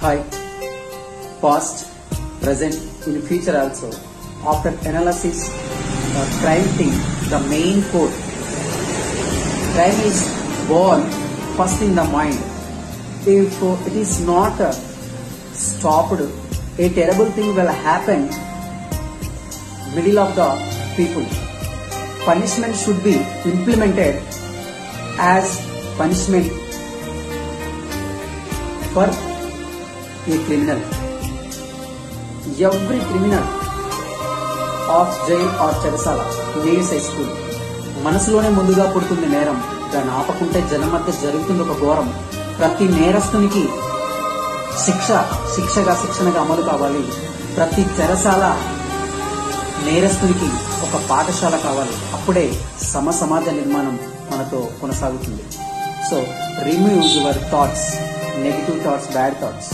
Hi, past, present, in future also. After analysis, crime thing, the main core. Crime is born first in the mind. If it is not stopped, a terrible thing will happen middle of the people. Punishment should be implemented as punishment for a criminal. Every criminal of jail or చెరసాల needs a school. మనసులోనే ముందుగా పుడుతుంది నేరం, దాన్ని ఆపకుంటే జనం మధ్య జరుగుతుంది ఒక ఘోరం. ప్రతి నేరస్తునికి శిక్షణగా అమలు కావాలి. ప్రతి చెరసాల నేరస్తునికి ఒక పాఠశాల కావాలి. అప్పుడే సమాజ నిర్మాణం మనతో కొనసాగుతుంది. So remove your thoughts, negative thoughts, bad thoughts.